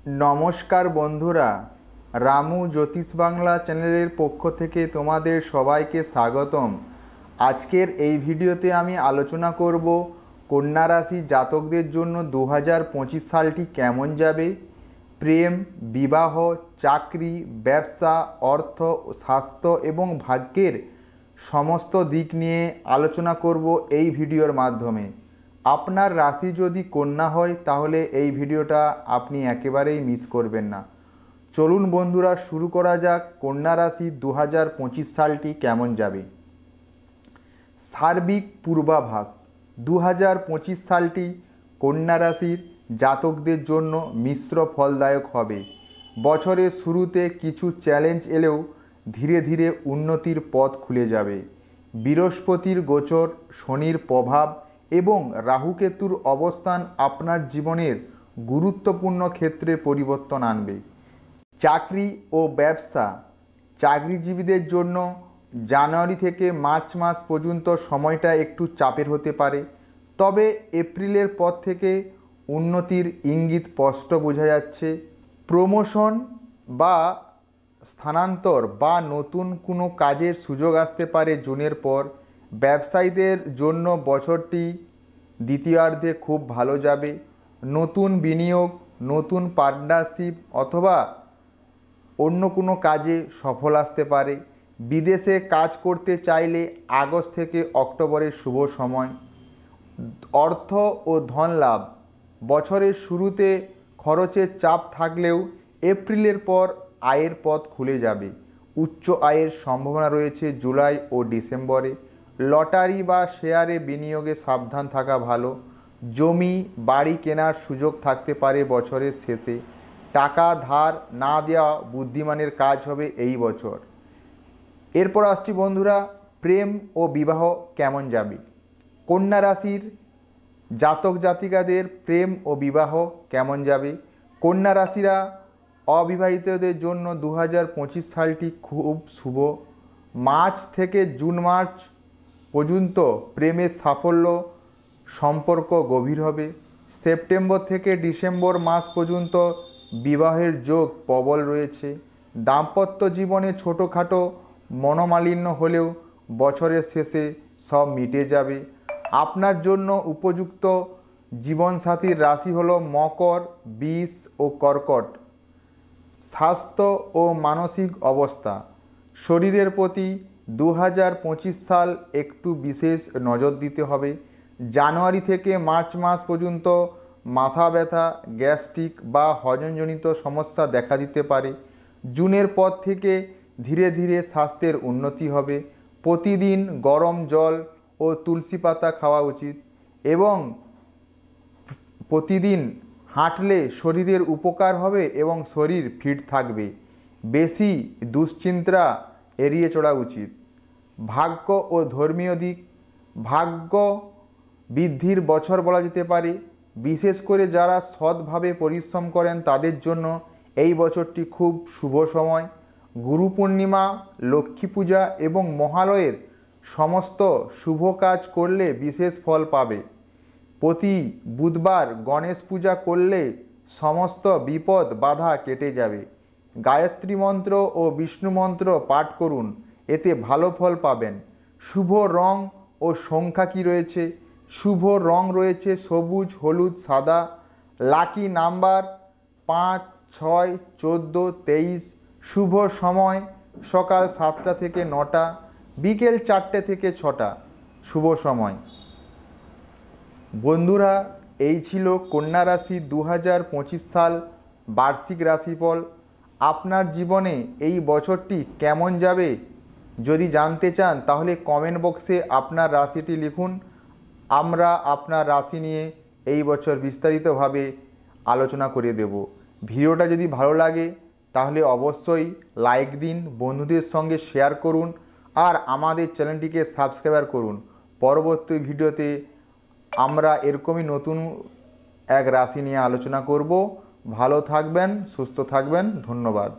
নমস্কার বন্ধুরা, রামু জ্যোতিষ বাংলা চ্যানেলের পক্ষ থেকে তোমাদের সবাইকে স্বাগতম। আজকের এই ভিডিওতে আমি আলোচনা করব কন্যা রাশি জাতকদের জন্য 2025 সালটি কেমন যাবে। প্রেম, বিবাহ, চাকরি, ব্যবসা, অর্থ, স্বাস্থ্য এবং ভাগ্যের সমস্ত দিক নিয়ে আলোচনা করব এই ভিডিওর মাধ্যমে। আপনার রাশি যদি কন্যা হয় তাহলে এই ভিডিওটা আপনি একেবারেই মিস করবেন না। চলুন বন্ধুরা, শুরু করা যাক কন্যা রাশি 2025 সালটি কেমন যাবে। সার্বিক পূর্বাভাস। 2025 সালটি কন্যা রাশির জাতকদের জন্য মিশ্র ফলদায়ক হবে। বছরের শুরুতে কিছু চ্যালেঞ্জ এলেও ধীরে ধীরে উন্নতির পথ খুলে যাবে। বৃহস্পতির গোচর, শনির প্রভাব এবং রাহুকেতুর অবস্থান আপনার জীবনের গুরুত্বপূর্ণ ক্ষেত্রে পরিবর্তন আনবে। চাকরি ও ব্যবসা। চাকরিজীবীদের জন্য জানুয়ারি থেকে মার্চ মাস পর্যন্ত সময়টা একটু চাপের হতে পারে, তবে এপ্রিলের পর থেকে উন্নতির ইঙ্গিত স্পষ্ট বোঝা যাচ্ছে। প্রমোশন বা স্থানান্তর বা নতুন কোনো কাজের সুযোগ আসতে পারে জুনের পর। ব্যবসায়ীদের জন্য বছরটি দ্বিতীয়ার্ধে খুব ভালো যাবে। নতুন বিনিয়োগ, নতুন পার্টনারশিপ অথবা অন্য কোনো কাজে সফল আসতে পারে। বিদেশে কাজ করতে চাইলে আগস্ট থেকে অক্টোবরের শুভ সময়। অর্থ ও ধন লাভ। বছরের শুরুতে খরচের চাপ থাকলেও এপ্রিলের পর আয়ের পথ খুলে যাবে। উচ্চ আয়ের সম্ভাবনা রয়েছে জুলাই ও ডিসেম্বরে। লটারি বা শেয়ারে বিনিয়োগে সাবধান থাকা ভালো। জমি বাড়ি কেনার সুযোগ থাকতে পারে বছরের শেষে। টাকা ধার না দেওয়া বুদ্ধিমানের কাজ হবে এই বছর। এরপর আসছি বন্ধুরা, প্রেম ও বিবাহ কেমন যাবে। কন্যা রাশির জাতক জাতিকাদের প্রেম ও বিবাহ কেমন যাবে। কন্যা রাশিরা অবিবাহিতদের জন্য 2025 সালটি খুব শুভ। মার্চ থেকে জুন মার্চ পর্যন্ত প্রেমের সাফল্য, সম্পর্ক গভীর হবে। সেপ্টেম্বর থেকে ডিসেম্বর মাস পর্যন্ত বিবাহের যোগ প্রবল রয়েছে। দাম্পত্য জীবনে ছোটোখাটো মনোমালিন্য হলেও বছরের শেষে সব মিটে যাবে। আপনার জন্য উপযুক্ত জীবনসাথীর রাশি হলো মকর, বৃষ ও কর্কট। স্বাস্থ্য ও মানসিক অবস্থা। শরীরের প্রতি 2025 সাল একটু বিশেষ নজর দিতে হবে। জানুয়ারি থেকে মার্চ মাস পর্যন্ত মাথা ব্যথা, গ্যাস্ট্রিক বা হজমজনিত সমস্যা দেখা দিতে পারে। জুনের পর থেকে ধীরে ধীরে স্বাস্থ্যের উন্নতি হবে। প্রতিদিন গরম জল ও তুলসী পাতা খাওয়া উচিত এবং প্রতিদিন হাঁটলে শরীরের উপকার হবে এবং শরীর ফিট থাকবে। বেশি দুশ্চিন্তা এড়িয়ে চলা উচিত। ভাগ্য ও ধর্মীয় দিক। ভাগ্য বৃদ্ধির বছর বলা যেতে পারে। বিশেষ করে যারা সৎভাবে পরিশ্রম করেন তাদের জন্য এই বছরটি খুব শুভ সময়। গুরু পূর্ণিমা, লক্ষ্মী পূজা এবং মহালয়ের সমস্ত শুভ কাজ করলে বিশেষ ফল পাবে। প্রতি বুধবার গণেশ পূজা করলে সমস্ত বিপদ বাধা কেটে যাবে। গায়ত্রী মন্ত্র ও বিষ্ণু মন্ত্র পাঠ করুন, এতে ভালো ফল পাবেন। শুভ রং ও সংখ্যা কী রয়েছে। শুভ রং রয়েছে সবুজ, হলুদ, সাদা। Lucky number 5, 6, 14, 23। শুভ সময় সকাল 7টা থেকে 9টা, বিকেল 4টে থেকে 6টা শুভ সময়। বন্ধুরা, এই ছিল কন্যা রাশি 2025 সাল বার্ষিক রাশিফল। আপনার জীবনে এই বছরটি কেমন যাবে যদি জানতে চান তাহলে কমেন্ট বক্সে আপনার রাশিটি লিখুন। আমরা আপনার রাশি নিয়ে এই বছর বিস্তারিতভাবে আলোচনা করে দেব। ভিডিওটা যদি ভালো লাগে তাহলে অবশ্যই লাইক দিন, বন্ধুদের সঙ্গে শেয়ার করুন আর আমাদের চ্যানেলটিকে সাবস্ক্রাইব করুন। পরবর্তী ভিডিওতে আমরা এরকমই নতুন এক রাশি নিয়ে আলোচনা করব। ভালো থাকবেন, সুস্থ থাকবেন। ধন্যবাদ।